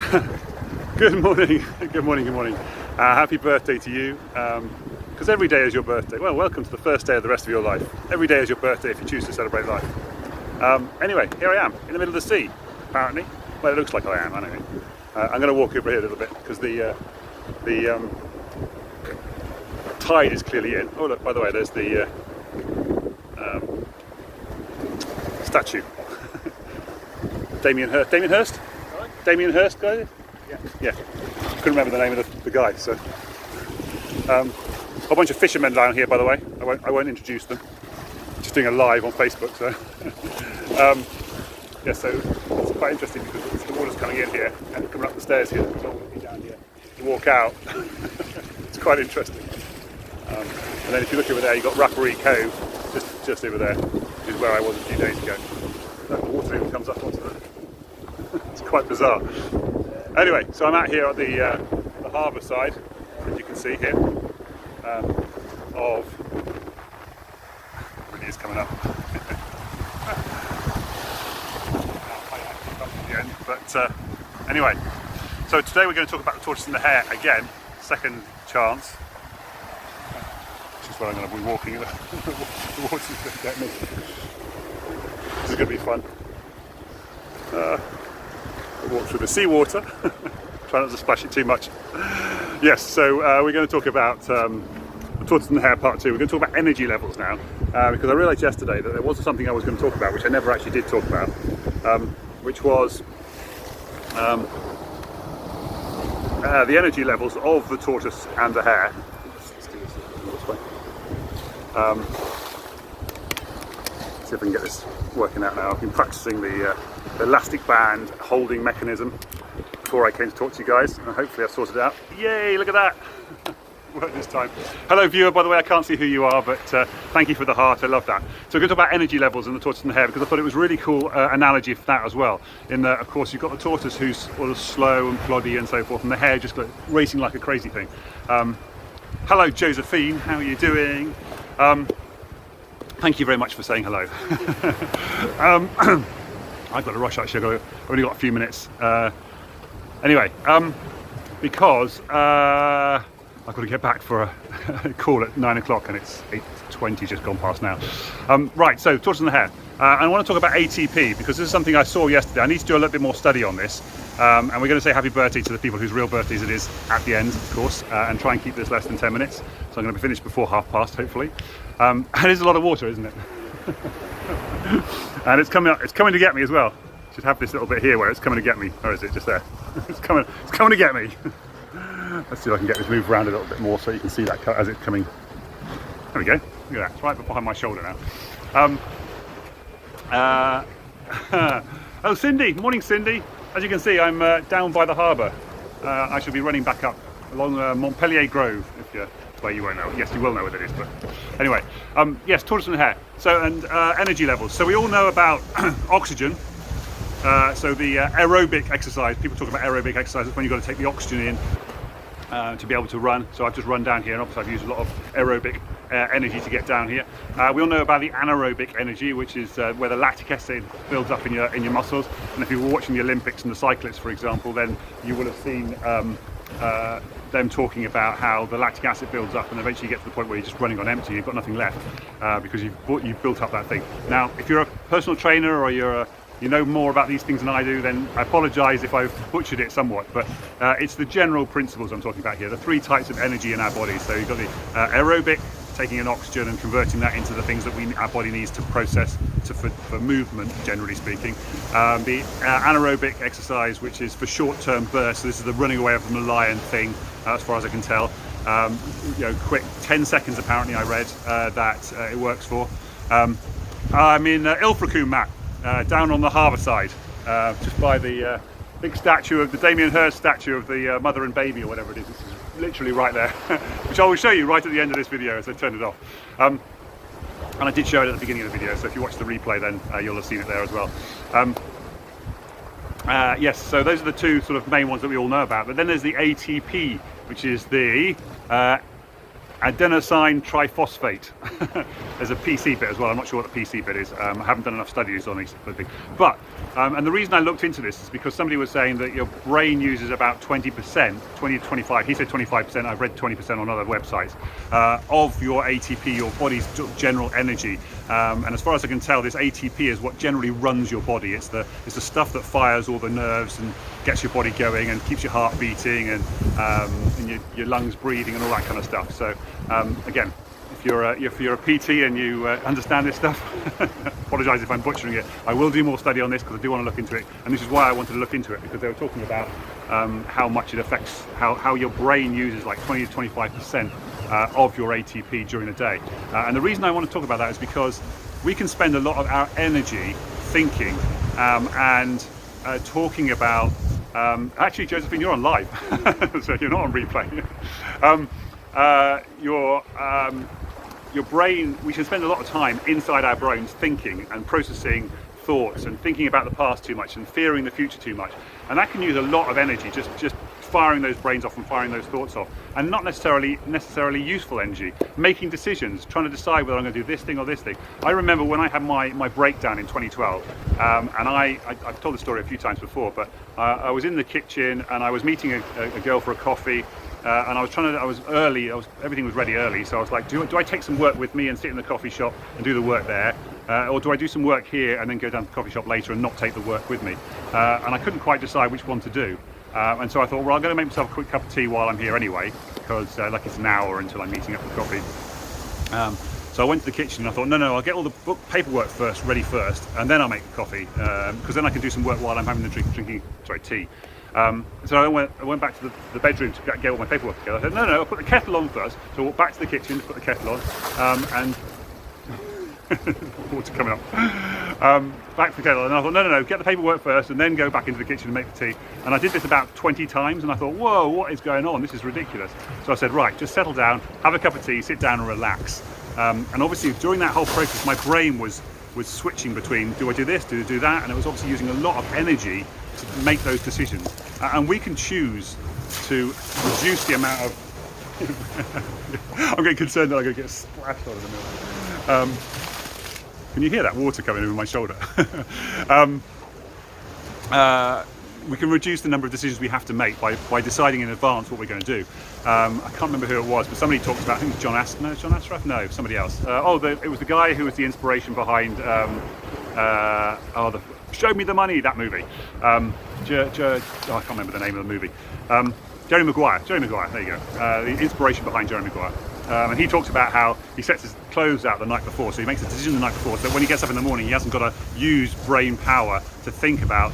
Good morning, good morning, good morning. Happy birthday to you, because every day is your birthday. Well, welcome to the first day of the rest of your life. Every day is your birthday if you choose to celebrate life. Anyway, here I am, in the middle of the sea, apparently. Well, it looks like I am, anyway. I'm going to walk over here a little bit, because the tide is clearly in. Oh look, by the way, there's the statue. Damien Hirst? Damien Hirst, guys? Yeah. Couldn't remember the name of the guy. So, a whole bunch of fishermen down here, by the way. I won't introduce them. Just doing a live on Facebook. So, yeah. So it's quite interesting because the water's coming in here and coming up the stairs here. It's all down here. You walk out. It's quite interesting. And then if you look over there, you've got Rapparee Cove, just over there, which is where I was a few days ago. The water even comes up onto the. It's quite bizarre. Anyway, so I'm out here at the harbour side, as you can see here, of. It really is coming up. But anyway, so today we're going to talk about the tortoise and the hare again, second chance. Which is where I'm going to be walking. The water's going to get me. This is going to be fun. Walk through the seawater. Try not to splash it too much. Yes, so we're going to talk about the tortoise and the hare part 2. We're going to talk about energy levels now, because I realised yesterday that there was something I was going to talk about, which I never actually did talk about, which was the energy levels of the tortoise and the hare. Let's do this way. See if I can get this working out now. I've been practicing the elastic band holding mechanism before I came to talk to you guys, and hopefully I've sorted it out. Yay, look at that! Worked this time. Hello viewer, by the way, I can't see who you are, but thank you for the heart, I love that. So we're going to talk about energy levels in the tortoise and the hare, because I thought it was a really cool analogy for that as well. In that, of course, you've got the tortoise who's sort of slow and ploddy and so forth, and the hare just like racing like a crazy thing. Hello Josephine, how are you doing? Thank you very much for saying hello. I've got to rush actually, I've only got a few minutes. Anyway, because I've got to get back for a call at 9 o'clock and it's 8:20 just gone past now. Right, so tortoise and the hare. I want to talk about ATP because this is something I saw yesterday. I need to do a little bit more study on this. And we're going to say happy birthday to the people whose real birthdays it is at the end, of course, and try and keep this less than 10 minutes. So I'm going to be finished before 1:30, hopefully. And it's a lot of water, isn't it? And it's coming to get me as well. Should have this little bit here where it's coming to get me. Or is it just there? It's coming to get me. Let's see if I can get this moved around a little bit more so you can see that as it's coming. There we go. Look at that. It's right behind my shoulder now. Oh, Cindy. Morning, Cindy. As you can see, I'm down by the harbour. I shall be running back up along Montpellier Grove, if you're where you won't know. Yes, you will know what it is, but anyway. Yes, tortoise and hare. So, and energy levels. So we all know about oxygen. So the aerobic exercise, people talk about aerobic exercise, it's when you've got to take the oxygen in to be able to run. So I've just run down here, and obviously I've used a lot of aerobic energy to get down here. We all know about the anaerobic energy, which is where the lactic acid builds up in your muscles. And if you were watching the Olympics and the cyclists, for example, then you will have seen them talking about how the lactic acid builds up and eventually you get to the point where you're just running on empty, you've got nothing left because you've built up that thing. Now, if you're a personal trainer or you know more about these things than I do, then I apologise if I've butchered it somewhat, but it's the general principles I'm talking about here, the three types of energy in our body. So you've got the aerobic, taking in oxygen and converting that into the things that our body needs to process for movement, generally speaking. The anaerobic exercise, which is for short-term bursts. So this is the running away from the lion thing, as far as I can tell. Quick 10 seconds apparently I read that it works for. I'm in Ilfracombe, Matt, down on the harbour side, just by the big statue of the Damien Hirst statue of the mother and baby or whatever it is. This is literally right there, which I will show you right at the end of this video as I turn it off. And I did show it at the beginning of the video, so if you watch the replay then you'll have seen it there as well. Yes, so those are the two sort of main ones that we all know about, but then there's the ATP, which is the adenosine triphosphate. There's a PC bit as well. I'm not sure what the PC bit is. I haven't done enough studies on these things. But, and the reason I looked into this is because somebody was saying that your brain uses about 20%, 20 to 25, he said 25%, I've read 20% on other websites, of your ATP, your body's general energy. And as far as I can tell, this ATP is what generally runs your body. It's the stuff that fires all the nerves and gets your body going and keeps your heart beating and your lungs breathing and all that kind of stuff. So again, if you're a PT and you understand this stuff, apologise if I'm butchering it. I will do more study on this because I do want to look into it, and this is why I wanted to look into it, because they were talking about how much it affects how your brain uses like 20 to 25% of your ATP during the day. And the reason I want to talk about that is because we can spend a lot of our energy thinking and talking about actually, Josephine, you're on live, so you're not on replay. Your brain, we should spend a lot of time inside our brains thinking and processing thoughts and thinking about the past too much and fearing the future too much, and that can use a lot of energy, just firing those brains off and firing those thoughts off, and not necessarily useful energy, making decisions, trying to decide whether I'm going to do this thing or this thing. I remember when I had my breakdown in 2012, and I've told the story a few times before, but I was in the kitchen and I was meeting a girl for a coffee, and everything was ready early, so I was like, do I take some work with me and sit in the coffee shop and do the work there, or do I do some work here and then go down to the coffee shop later and not take the work with me? And I couldn't quite decide which one to do. And so I thought, well, I'm going to make myself a quick cup of tea while I'm here anyway, because like it's an hour until I'm meeting up for coffee. So I went to the kitchen and I thought, no, I'll get all the paperwork ready first, and then I'll make the coffee, because then I can do some work while I'm having the drinking tea. So I went back to the bedroom to get all my paperwork together. I said, no, I'll put the kettle on first. So I walked back to the kitchen to put the kettle on, and water coming up. Back to the kettle, and I thought, no, get the paperwork first and then go back into the kitchen and make the tea. And I did this about 20 times, and I thought, whoa, what is going on? This is ridiculous. So I said, right, just settle down, have a cup of tea, sit down and relax. And obviously during that whole process, my brain was switching between, do I do this, do I do that? And it was obviously using a lot of energy to make those decisions. And we can choose to reduce the amount of I'm getting concerned that I'm going to get splashed out of the middle. Can you hear that water coming over my shoulder? We can reduce the number of decisions we have to make by deciding in advance what we're going to do. I can't remember who it was, but somebody talked about, I think it was John Ashraf? No, somebody else. It was the guy who was the inspiration behind Show Me the Money, that movie. I can't remember the name of the movie. Jerry Maguire, there you go. The inspiration behind Jerry Maguire. And he talks about how he sets his clothes out the night before, so he makes a decision the night before, so when he gets up in the morning he hasn't got to use brain power to think about.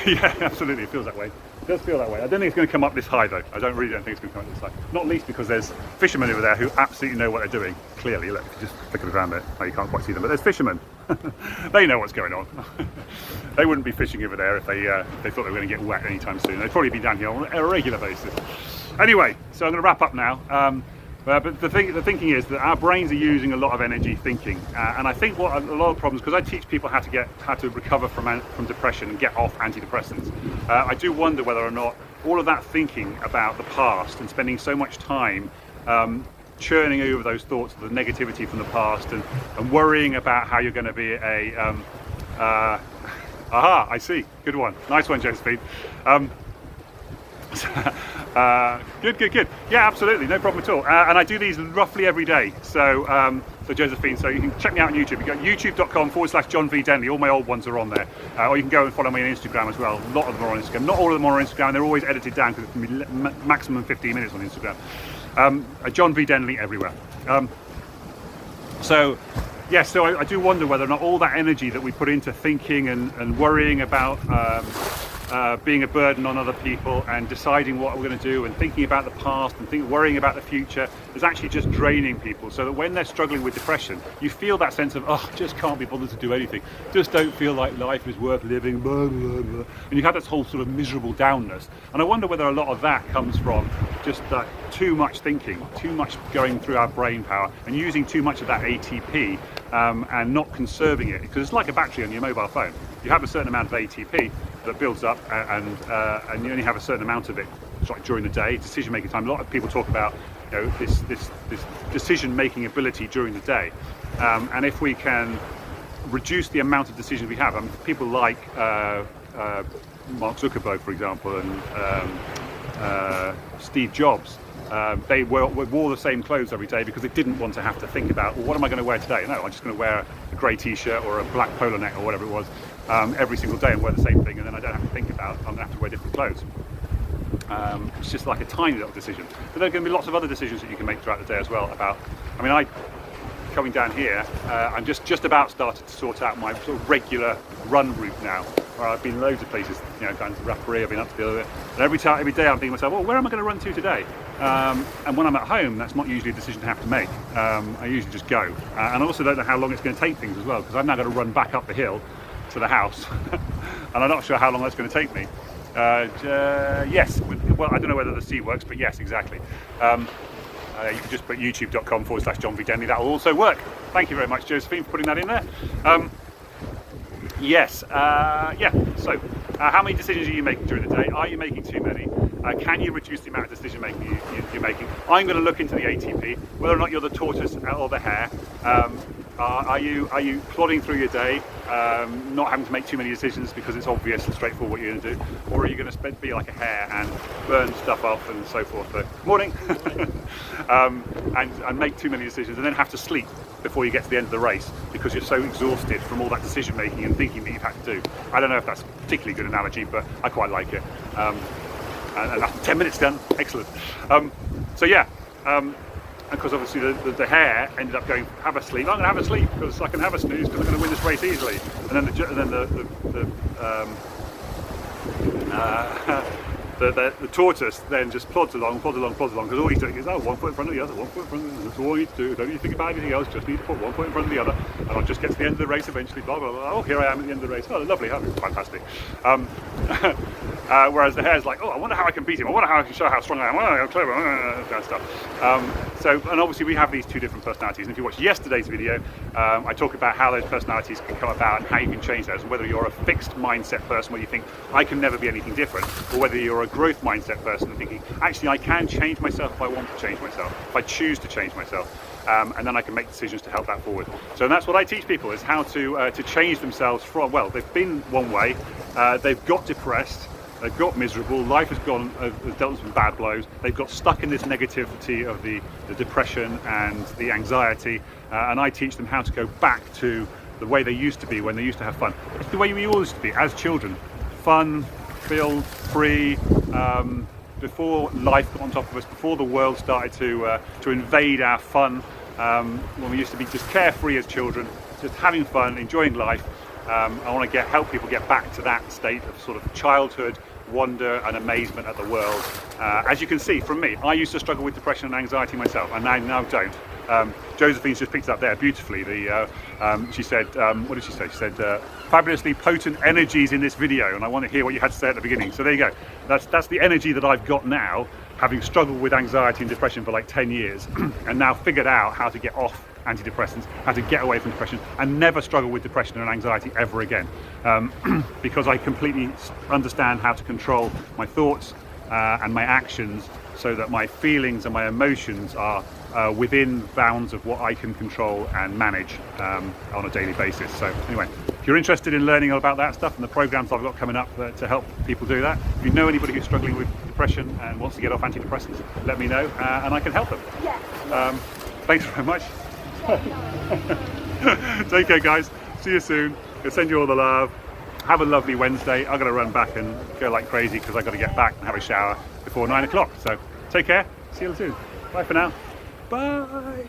Yeah, absolutely, it feels that way. It does feel that way. I don't think it's going to come up this high though. I really don't think it's going to come up this high. Not least because there's fishermen over there who absolutely know what they're doing. Clearly, look, if you just flick it around there, oh, you can't quite see them, but there's fishermen. They know what's going on. They wouldn't be fishing over there if they thought they were going to get wet anytime soon. They'd probably be down here on a regular basis. Anyway, so I'm going to wrap up now. But the thinking is that our brains are using a lot of energy thinking, and I think what a lot of problems, because I teach people how to recover from depression and get off antidepressants. I do wonder whether or not all of that thinking about the past and spending so much time churning over those thoughts of the negativity from the past and worrying about how you're going to be aha, I see, good one, nice one, Josephine. Good. Yeah, absolutely, no problem at all. And I do these roughly every day. So Josephine, so you can check me out on YouTube. You go youtube.com/John V Denley. All my old ones are on there. Or you can go and follow me on Instagram as well. A lot of them are on Instagram. Not all of them are on Instagram. They're always edited down because it can be maximum 15 minutes on Instagram. John V Denley everywhere. So I do wonder whether or not all that energy that we put into thinking and worrying about being a burden on other people and deciding what we're going to do and thinking about the past and worrying about the future is actually just draining people, so that when they're struggling with depression, you feel that sense of, oh, just can't be bothered to do anything, just don't feel like life is worth living, blah, blah, blah. And you have this whole sort of miserable downness. And I wonder whether a lot of that comes from just that too much thinking, too much going through our brain power and using too much of that ATP and not conserving it, because it's like a battery on your mobile phone. You have a certain amount of ATP that builds up, and you only have a certain amount of it like during the day, decision making time. A lot of people talk about this decision-making ability during the day. And if we can reduce the amount of decisions we have, I mean, people like Mark Zuckerberg, for example, and Steve Jobs, they wore the same clothes every day because they didn't want to have to think about, well, what am I going to wear today? No, I'm just going to wear a grey t-shirt or a black polo neck or whatever it was every single day and wear the same thing, and then I don't have to think about I'm going to have to wear different clothes. It's just like a tiny little decision. But there are going to be lots of other decisions that you can make throughout the day as well about, I mean, coming down here, I'm just about started to sort out my sort of regular run route now, where I've been loads of places, down to Rapperie, I've been up to the other bit, and every day I'm thinking to myself, well, where am I going to run to today? And when I'm at home, that's not usually a decision to have to make. I usually just go, and I also don't know how long it's going to take things as well, because I've now got to run back up the hill to the house, and I'm not sure how long that's going to take me. Yes, well, I don't know whether the C works, but yes, exactly. You can just put youtube.com/John V Denley, that will also work. Thank you very much, Josephine, for putting that in there. Yes, yeah, so how many decisions are you making during the day? Are you making too many? Can you reduce the amount of decision making you're making? I'm going to look into the ATP, whether or not you're the tortoise or the hare. Are you plodding through your day, not having to make too many decisions because it's obvious and straightforward what you're going to do, or are you going to be like a hare and burn stuff off and so forth? So, morning, and make too many decisions and then have to sleep before you get to the end of the race because you're so exhausted from all that decision making and thinking that you've had to do. I don't know if that's a particularly good analogy, but I quite like it. And that's 10 minutes done. Excellent. So yeah. Because obviously the hare ended up going, have a sleep. I'm going to have a sleep because I can have a snooze because I'm going to win this race easily. And then the tortoise then just plods along because all he's doing is, one foot in front of the other, one foot in front of the other. That's all you need to do. Don't need to think about anything else. Just need to put one foot in front of the other, and I'll just get to the end of the race eventually. Blah blah blah. Oh, here I am at the end of the race. Oh, lovely, fantastic. Whereas the hare's like, oh, I wonder how I can beat him. I wonder how I can show how strong I am. Oh, I'm clever. Kind of stuff. So, and obviously we have these two different personalities. And if you watch yesterday's video, I talk about how those personalities can come about and how you can change those. And whether you're a fixed mindset person where you think I can never be anything different, or whether you're a growth mindset person and thinking actually I can change myself if I want to change myself, if I choose to change myself. And then I can make decisions to help that forward. So that's what I teach people, is how to change themselves from, well, they've been one way, they've got depressed, they've got miserable, life has dealt with some bad blows, they've got stuck in this negativity of the depression and the anxiety, and I teach them how to go back to the way they used to be when they used to have fun. It's the way we all used to be as children. Fun, filled, free, before life got on top of us, before the world started to invade our fun, when we used to be just carefree as children, just having fun, enjoying life. I want to help people get back to that state of sort of childhood wonder and amazement at the world. As you can see from me, I used to struggle with depression and anxiety myself, and I now don't. Josephine's just picked it up there beautifully. She said, what did she say? She said, fabulously potent energies in this video, and I want to hear what you had to say at the beginning. So there you go. That's the energy that I've got now, having struggled with anxiety and depression for like 10 years, and now figured out how to get off antidepressants, how to get away from depression, and never struggle with depression and anxiety ever again, because I completely understand how to control my thoughts and my actions so that my feelings and my emotions are within bounds of what I can control and manage on a daily basis. So anyway, if you're interested in learning all about that stuff and the programs I've got coming up to help people do that, if you know anybody who's struggling with depression and wants to get off antidepressants, let me know and I can help them. Thanks very much. Take care, guys. See you soon. I'll send you all the love. Have a lovely Wednesday. I'm going to run back and go like crazy because I've got to get back and have a shower before 9 o'clock. So take care. See you soon. Bye for now. Bye.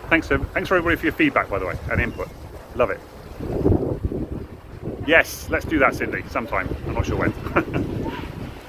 Thanks for everybody for your feedback, by the way, and input. Love it. Yes, let's do that, Cindy, sometime. I'm not sure when.